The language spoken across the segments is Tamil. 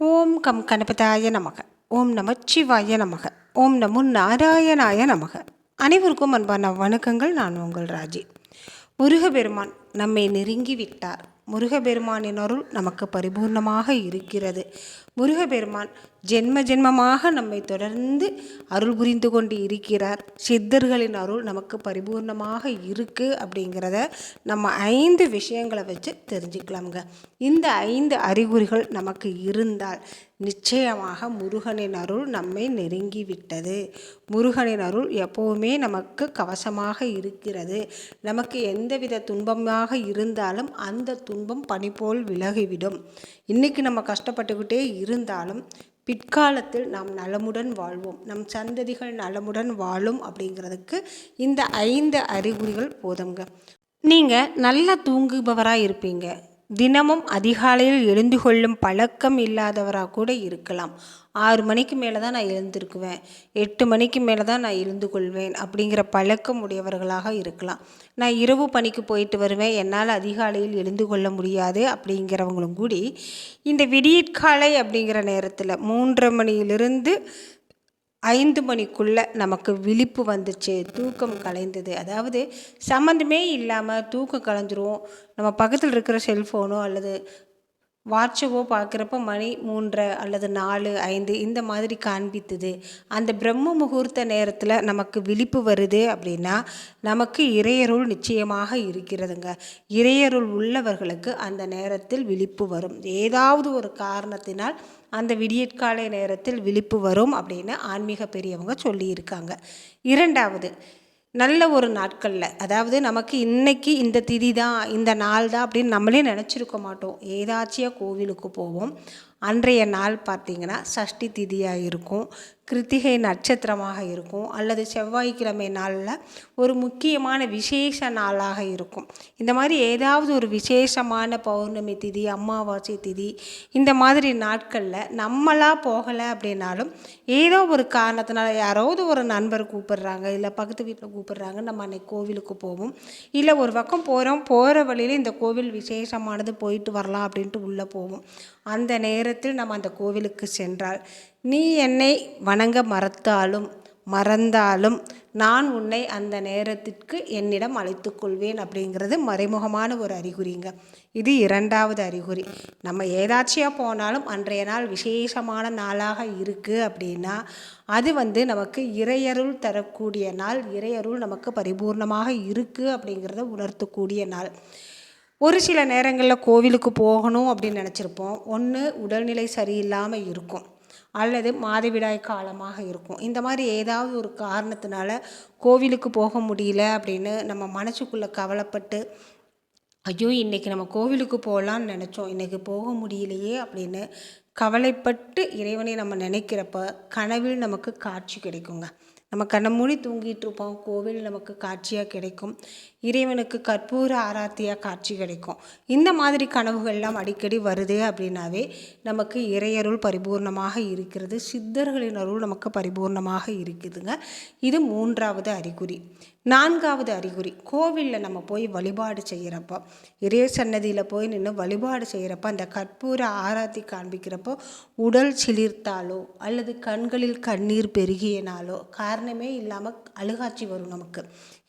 ஓம் கம் கணபதாய நமக. ஓம் நமச்சிவாய நமக. ஓம் நமோ நாராயணாய நமக. அனைவருக்கும் அன்பான வணக்கங்கள். நான் உங்கள் ராஜி. முருகப்பெருமான் நம்மை நெருங்கி விட்டார். முருகப்பெருமானின் அருள் நமக்கு பரிபூர்ணமாக இருக்கிறது. முருகப்பெருமான் ஜென்ம ஜென்மமாக நம்மை தொடர்ந்து அருள் புரிந்து கொண்டு இருக்கிறார். சித்தர்களின் அருள் நமக்கு பரிபூர்ணமாக இருக்குது அப்படிங்கிறத நம்ம 5 விஷயங்களை வச்சு தெரிஞ்சுக்கலாமுங்க. இந்த 5 அறிகுறிகள் நமக்கு இருந்தால் நிச்சயமாக முருகனின் அருள் நம்மை நெருங்கி விட்டது. முருகனின் அருள் எப்போவுமே நமக்கு கவசமாக இருக்கிறது. நமக்கு எந்தவித துன்பமாக இருந்தாலும் அந்த துன்பம் பனி போல் விலகிவிடும். இன்றைக்கி நம்ம கஷ்டப்பட்டுக்கிட்டே இருந்தாலும் பிற்காலத்தில் நாம் நலமுடன் வாழ்வோம், நம் சந்ததிகள் நலமுடன் வாழும் அப்படிங்கிறதுக்கு இந்த 5 அறிகுறிகள் போதுங்க. நீங்கள் நல்லா தூங்குபவராக இருப்பீங்க. தினமும் அதிகாலையில் எழுந்து கொள்ளும் பழக்கம் இல்லாதவராக கூட இருக்கலாம். 6 மணிக்கு மேலே தான் நான் எழுந்திருக்குவேன், 8 மணிக்கு மேலே தான் நான் எழுந்து கொள்வேன் அப்படிங்கிற பழக்கம் உடையவர்களாக இருக்கலாம். நான் இரவு பணிக்கு போயிட்டு வருவேன், என்னால் அதிகாலையில் எழுந்து கொள்ள முடியாது அப்படிங்கிறவங்களும் கூடி இந்த விடியற்காலை அப்படிங்கிற நேரத்தில் 3:30 மணியிலிருந்து 5 மணிக்குள்ளே நமக்கு விழிப்பு வந்துச்சு, தூக்கம் கலைந்தது, அதாவது சம்மந்தமே இல்லாமல் தூக்கம் கலைஞ்சிரும். நம்ம பக்கத்தில் இருக்கிற செல்ஃபோனோ அல்லது வாட்சவோ பார்க்குறப்ப மணி 3:30 அல்லது 4, 5 இந்த மாதிரி காண்பித்துது. அந்த பிரம்ம முகூர்த்த நேரத்தில் நமக்கு விழிப்பு வருது அப்படின்னா நமக்கு இறையருள் நிச்சயமாக இருக்கிறதுங்க. இறையருள் உள்ளவர்களுக்கு அந்த நேரத்தில் விழிப்பு வரும். ஏதாவது ஒரு காரணத்தினால் அந்த விடியற்காலை நேரத்தில் விழிப்பு வரும் அப்படின்னு ஆன்மீக பெரியவங்க சொல்லியிருக்காங்க. 2வது, நல்ல ஒரு நாட்களில், அதாவது நமக்கு இன்றைக்கி இந்த திதி தான், இந்த நாள் தான் அப்படின்னு நம்மளே நினச்சிருக்க மாட்டோம். ஏதாச்சியாக கோவிலுக்கு போவோம். அன்றைய நாள் பார்த்திங்கன்னா சஷ்டி திதியாக இருக்கும், கிருத்திகை நட்சத்திரமாக இருக்கும், அல்லது செவ்வாய்க்கிழமை நாளில் ஒரு முக்கியமான விசேஷ நாளாக இருக்கும். இந்த மாதிரி ஏதாவது ஒரு விசேஷமான பௌர்ணமி திதி, அமாவாசை திதி, இந்த மாதிரி நாட்களில் நம்மளாக போகலை அப்படின்னாலும் ஏதோ ஒரு காரணத்தினால யாராவது ஒரு நண்பர் கூப்பிடுறாங்க, இல்லை பக்கத்து வீட்டில் கூப்பிடுறாங்க, நம்ம அன்றைக்கி கோவிலுக்கு போவோம். இல்லை ஒரு பக்கம் போகிற வழியில் இந்த கோவில் விசேஷமானது, போயிட்டு வரலாம் அப்படின்ட்டு உள்ளே போவோம். அந்த நேரத்தில் நம்ம அந்த கோவிலுக்கு சென்றால், நீ என்னை வணங்க மறந்தாலும் நான் உன்னை அந்த நேரத்திற்கு என்னிடம் அழைத்து கொள்வேன் அப்படிங்கிறது மறைமுகமான ஒரு அறிகுறிங்க. இது 2வது அறிகுறி. நம்ம ஏதாச்சியாக போனாலும் அன்றைய நாள் விசேஷமான நாளாக இருக்குது அப்படின்னா அது நமக்கு இறையருள் தரக்கூடிய நாள், இறையருள் நமக்கு பரிபூர்ணமாக இருக்குது அப்படிங்கிறத உணர்த்தக்கூடிய நாள். ஒரு சில நேரங்களில் கோவிலுக்கு போகணும் அப்படின்னு நினச்சிருப்போம். ஒன்று உடல்நிலை சரியில்லாமல் இருக்கும், அல்லது மாதவிடாய் காலமாக இருக்கும். இந்த மாதிரி ஏதாவது ஒரு காரணத்தினால கோவிலுக்கு போக முடியல அப்படின்னு நம்ம மனசுக்குள்ளே கவலைப்பட்டு, ஐயோ இன்றைக்கி நம்ம கோவிலுக்கு போகலான்னு நினச்சோம், இன்றைக்கி போக முடியலையே அப்படின்னு கவலைப்பட்டு இறைவனை நம்ம நினைக்கிறப்ப கனவில் நமக்கு காட்சி கிடைக்குங்க. நம்ம கண்ணை மூடி தூங்கிட்டு இருப்போம், கோவில் நமக்கு காட்சியாக கிடைக்கும், இறைவனுக்கு கற்பூர ஆராத்தியாக காட்சி கிடைக்கும். இந்த மாதிரி கனவுகள்லாம் அடிக்கடி வருது அப்படின்னாவே நமக்கு இறையருள் பரிபூர்ணமாக இருக்கிறது, சித்தர்களின் அருள் நமக்கு பரிபூர்ணமாக இருக்குதுங்க. இது 3வது அறிகுறி. 4வது அறிகுறி, கோவிலில் நம்ம போய் வழிபாடு செய்கிறப்போ, இறை சன்னதியில் போய் நின்று வழிபாடு செய்கிறப்ப அந்த கற்பூர ஆராத்தி காண்பிக்கிறப்போ உடல் சிலிர்த்தாலோ அல்லது கண்களில் கண்ணீர் பெருகியனாலோ காரணமே இல்லாமல் அழுகாட்சி வரும். நமக்கு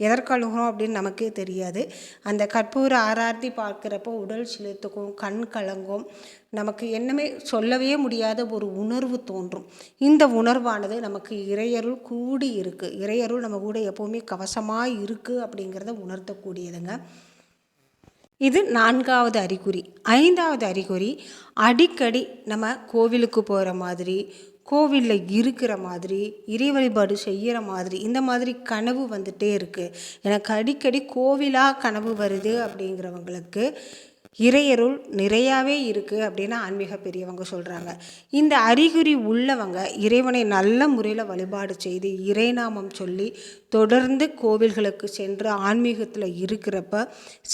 எதற்கு அழுகிறோம் அப்படின்னு நமக்கே தெரியாது. அந்த கற்பூர ஆராத்தி பார்க்குறப்போ உடல் சிலிர்த்துக்கும், கண் கலங்கும், நமக்கு என்னமே சொல்லவே முடியாத ஒரு உணர்வு தோன்றும். இந்த உணர்வானது நமக்கு இறையருள் கூடி இருக்குது, இறையருள் நம்ம கூட எப்போவுமே கவசமாக இருக்குது அப்படிங்கிறத உணர்த்தக்கூடியதுங்க. இது 4வது அறிகுறி. 5வது அறிகுறி, அடிக்கடி நம்ம கோவிலுக்கு போகிற மாதிரி, கோவிலில் இருக்கிற மாதிரி, இறை வழிபாடு செய்கிற மாதிரி, இந்த மாதிரி கனவு வந்துட்டே இருக்குது. எனக்கு அடிக்கடி கோவிலாக கனவு வருது அப்படிங்கிறவங்களுக்கு இறையருள் நிறையாவே இருக்குது அப்படின்னு ஆன்மீக பெரியவங்க சொல்கிறாங்க. இந்த அறிகுறி உள்ளவங்க இறைவனை நல்ல முறையில் வழிபாடு செய்து இறைநாமம் சொல்லி தொடர்ந்து கோவில்களுக்கு சென்று ஆன்மீகத்தில் இருக்கிறப்ப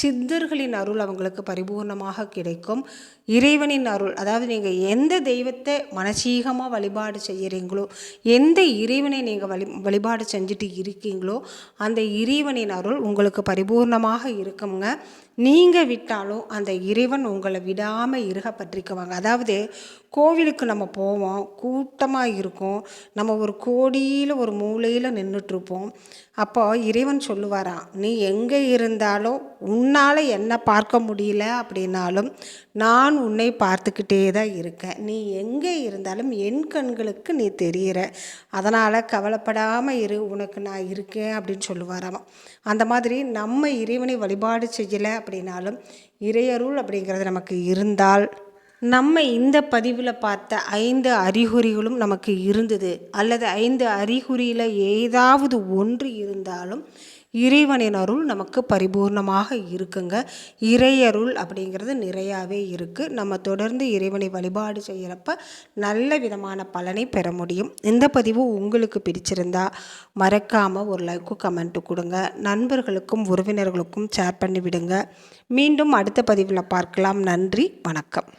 சித்தர்களின் அருள் அவங்களுக்கு பரிபூர்ணமாக கிடைக்கும். இறைவனின் அருள், அதாவது நீங்கள் எந்த தெய்வத்தை மனசீகமாக வழிபாடு செய்கிறீங்களோ, எந்த இறைவனை நீங்கள் வழிபாடு செஞ்சுட்டு இருக்கீங்களோ அந்த இறைவனின் அருள் உங்களுக்கு பரிபூர்ணமாக இருக்குங்க. நீங்கள் விட்டாலும் அந்த இறைவன் உங்களை விடாமல் இருக பற்றிக்குவாங்க. அதாவது கோவிலுக்கு நம்ம போவோம், கூட்டமாக இருக்கும், நம்ம ஒரு கோடியில் ஒரு மூலையில் நின்றுட்டுருப்போம். அப்போ இறைவன் சொல்லுவாராம், நீ எங்கே இருந்தாலும் உன்னால் என்ன பார்க்க முடியல அப்படின்னாலும் நான் உன்னை பார்த்துக்கிட்டே தான் இருக்கேன். நீ எங்கே இருந்தாலும் என் கண்களுக்கு நீ தெரிகிற, அதனால் கவலைப்படாமல் இரு, உனக்கு நான் இருக்கேன் அப்படின்னு சொல்லுவாராம். அந்த மாதிரி நம்ம இறைவனை வழிபாடு செய்யலை அப்படின்னாலும் இறையருள் அப்படிங்கிறது நமக்கு இருந்தால், நம்ம இந்த பதிவில் பார்த்த 5 அறிகுறிகளும் நமக்கு இருந்தது அல்லது 5 அறிகுறியில் ஏதாவது ஒன்று இருந்தாலும் இறைவனின் அருள் நமக்கு பரிபூர்ணமாக இருக்குங்க. இறையருள் அப்படிங்கிறது நிறையாவே இருக்குது. நம்ம தொடர்ந்து இறைவனை வழிபாடு செய்கிறப்ப நல்ல விதமான பலனை பெற முடியும். இந்த பதிவு உங்களுக்கு பிடிச்சிருந்தா மறக்காமல் ஒரு லைக்கும் கமெண்ட்டு கொடுங்க. நண்பர்களுக்கும் உறவினர்களுக்கும் ஷேர் பண்ணி விடுங்க. மீண்டும் அடுத்த பதிவில் பார்க்கலாம். நன்றி, வணக்கம்.